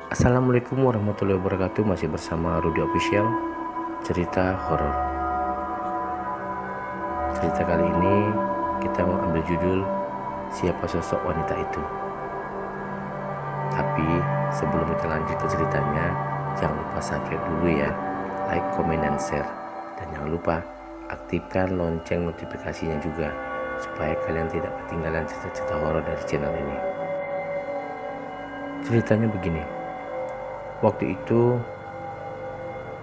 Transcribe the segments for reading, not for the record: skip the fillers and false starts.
Assalamualaikum warahmatullahi wabarakatuh. Masih bersama Rudy Official, cerita horor. Cerita kali ini kita mengambil judul Siapa Sosok Wanita Itu. Tapi sebelum kita lanjut ke ceritanya, jangan lupa subscribe dulu ya, like, komen, dan share. Dan jangan lupa aktifkan lonceng notifikasinya juga, supaya kalian tidak ketinggalan cerita-cerita horor dari channel ini. Ceritanya begini. Waktu itu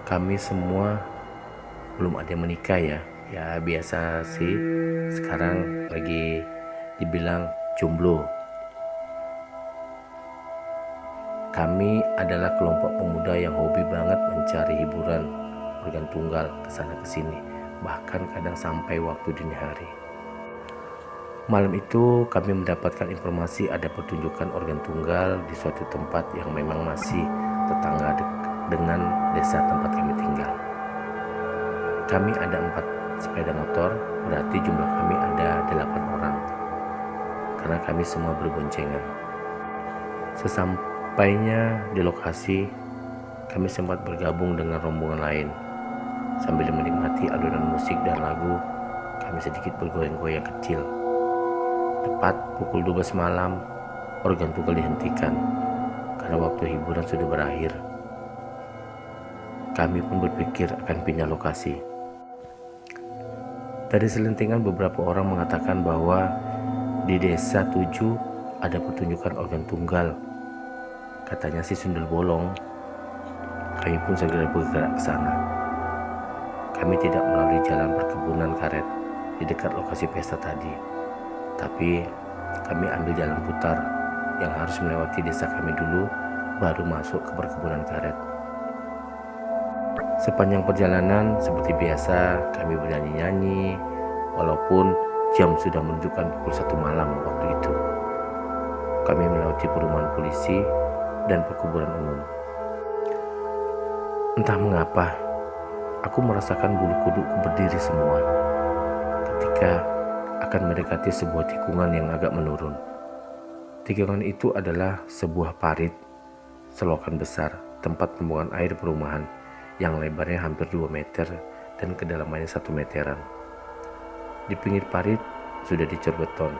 kami semua belum ada yang menikah ya. Ya biasa sih, sekarang lagi dibilang jomblo. Kami adalah kelompok pemuda yang hobi banget mencari hiburan organ tunggal kesana kesini, bahkan kadang sampai waktu dini hari. Malam itu kami mendapatkan informasi ada pertunjukan organ tunggal di suatu tempat yang memang masih tetangga dengan desa tempat kami tinggal. Kami ada 4 sepeda motor, berarti jumlah kami ada 8 orang. Karena kami semua berboncengan. Sesampainya di lokasi, kami sempat bergabung dengan rombongan lain. Sambil menikmati alunan musik dan lagu, kami sedikit bergoyang-goyang kecil. Tepat pukul 12 malam, organ tunggal dihentikan karena waktu hiburan sudah berakhir. Kami pun berpikir akan pindah lokasi. Dari selentingan beberapa orang mengatakan bahwa di desa 7 ada pertunjukan organ tunggal. Katanya sih sundel bolong. Kami pun segera bergerak ke sana. Kami tidak melalui jalan perkebunan karet di dekat lokasi pesta tadi. Tapi kami ambil jalan putar yang harus melewati desa kami dulu, baru masuk ke perkebunan karet. Sepanjang perjalanan seperti biasa kami bernyanyi-nyanyi, walaupun jam sudah menunjukkan pukul 1 malam waktu itu. Kami melewati perumahan polisi dan perkuburan umum. Entah mengapa, aku merasakan bulu kuduku berdiri semua ketika akan mendekati sebuah tikungan yang agak menurun. Tikungan itu adalah sebuah parit, selokan besar, tempat pembuangan air perumahan yang lebarnya hampir 2 meter dan kedalamannya 1 meteran. Di pinggir parit sudah dicor beton.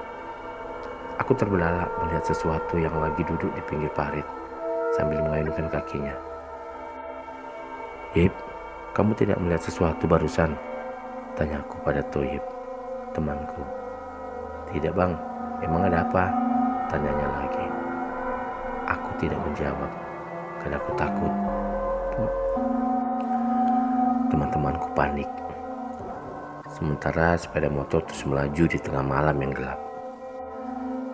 Aku terbelalak melihat sesuatu yang lagi duduk di pinggir parit sambil mengayunkan kakinya. "Yip, kamu tidak melihat sesuatu barusan?" tanyaku pada Toyib, temanku. "Tidak bang, emang ada apa?" tanyanya lagi. Aku tidak menjawab karena aku takut. Teman-temanku panik. Sementara sepeda motor terus melaju di tengah malam yang gelap.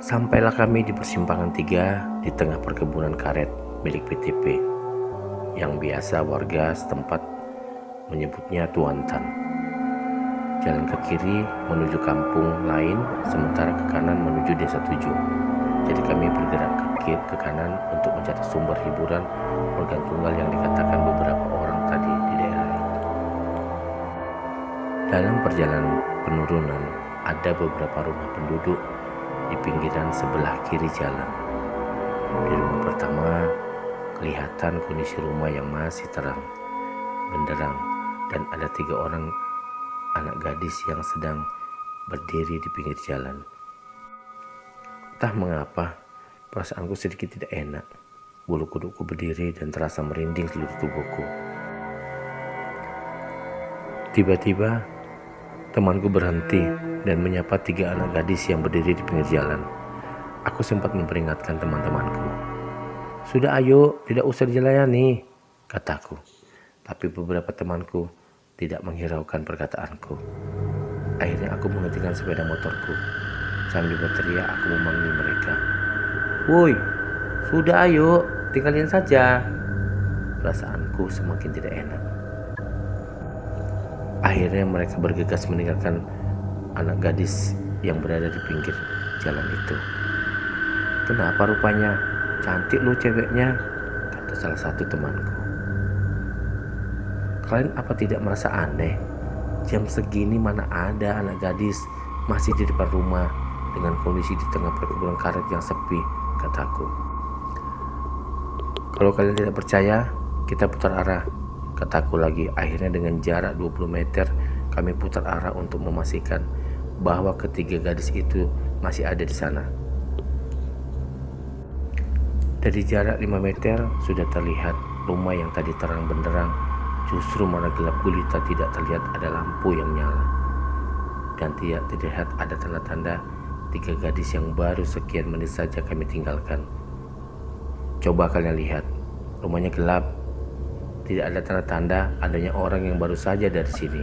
Sampailah kami di persimpangan 3 di tengah perkebunan karet milik PTP yang biasa warga setempat menyebutnya Tuantan. Jalan ke kiri menuju kampung lain, sementara ke kanan menuju desa 7. Jadi kami bergerak ke kanan untuk mencari sumber hiburan organ tunggal yang dikatakan beberapa orang tadi di daerah itu. Dalam perjalanan penurunan, ada beberapa rumah penduduk di pinggiran sebelah kiri jalan. Di rumah pertama, kelihatan kondisi rumah yang masih terang, benderang, dan ada 3 orang anak gadis yang sedang berdiri di pinggir jalan. Entah mengapa, perasaanku sedikit tidak enak. Bulu kuduku berdiri dan terasa merinding seluruh tubuhku. Tiba-tiba, temanku berhenti dan menyapa 3 anak gadis yang berdiri di pinggir jalan. Aku sempat memperingatkan teman-temanku. "Sudah ayo, tidak usah dilayani," kataku. Tapi beberapa temanku tidak menghiraukan perkataanku. Akhirnya aku menghentikan sepeda motorku. Sambil berteriak aku memanggil mereka. "Woi, sudah ayo, tinggalin saja." Perasaanku semakin tidak enak. Akhirnya mereka bergegas meninggalkan anak gadis yang berada di pinggir jalan itu. "Kenapa rupanya? Cantik lu ceweknya," kata salah satu temanku. "Kalian apa tidak merasa aneh? Jam segini mana ada anak gadis masih di depan rumah dengan kondisi di tengah perkebunan karet yang sepi," kataku. Kalau kalian tidak percaya, kita putar arah, kataku lagi. Akhirnya dengan jarak 20 meter kami putar arah untuk memastikan bahwa ketiga gadis itu masih ada di sana. Dari jarak 5 meter sudah terlihat rumah yang tadi terang benderang justru malah gelap gulita, tidak terlihat ada lampu yang nyala. Dan tidak terlihat ada tanda-tanda tiga gadis yang baru sekian menit saja kami tinggalkan. Coba kalian lihat, rumahnya gelap, tidak ada tanda-tanda adanya orang yang baru saja dari sini.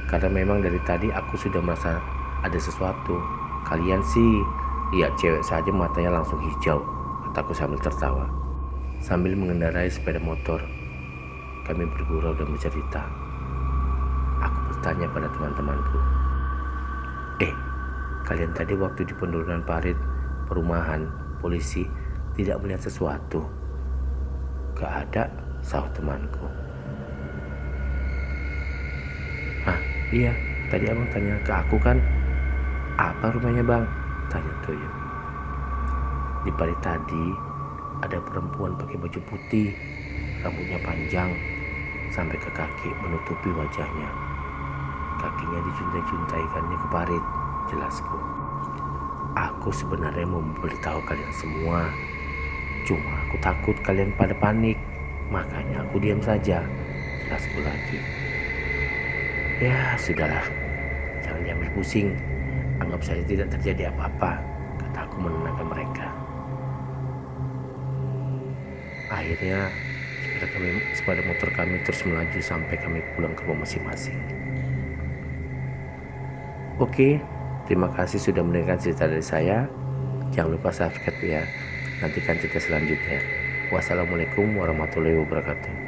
Karena memang dari tadi aku sudah merasa ada sesuatu. Kalian sih lihat cewek saja matanya langsung hijau, kataku sambil tertawa. Sambil mengendarai sepeda motor, kami bergurau dan bercerita. Aku bertanya pada teman-temanku, kalian tadi waktu di penurunan parit perumahan polisi tidak melihat sesuatu? Gak ada, sahut temanku. Hah, iya, tadi abang tanya ke aku kan, apa rumahnya bang? Tanya Tuyul. Di parit tadi ada perempuan pakai baju putih, rambutnya panjang sampai ke kaki menutupi wajahnya. Kakinya dijuntai-juntaikannya ke parit, jelasku. Aku sebenarnya mau memberitahu kalian semua, cuma aku takut kalian pada panik, makanya aku diam saja, jelasku lagi. Ya sudahlah, jangan diambil pusing, anggap saja tidak terjadi apa-apa, kataku menenangkan mereka. Akhirnya sepeda motor kami terus melaju sampai kami pulang ke rumah masing-masing. Oke, terima kasih sudah mendengarkan cerita dari saya. Jangan lupa subscribe ya. Nantikan cerita selanjutnya. Wassalamualaikum warahmatullahi wabarakatuh.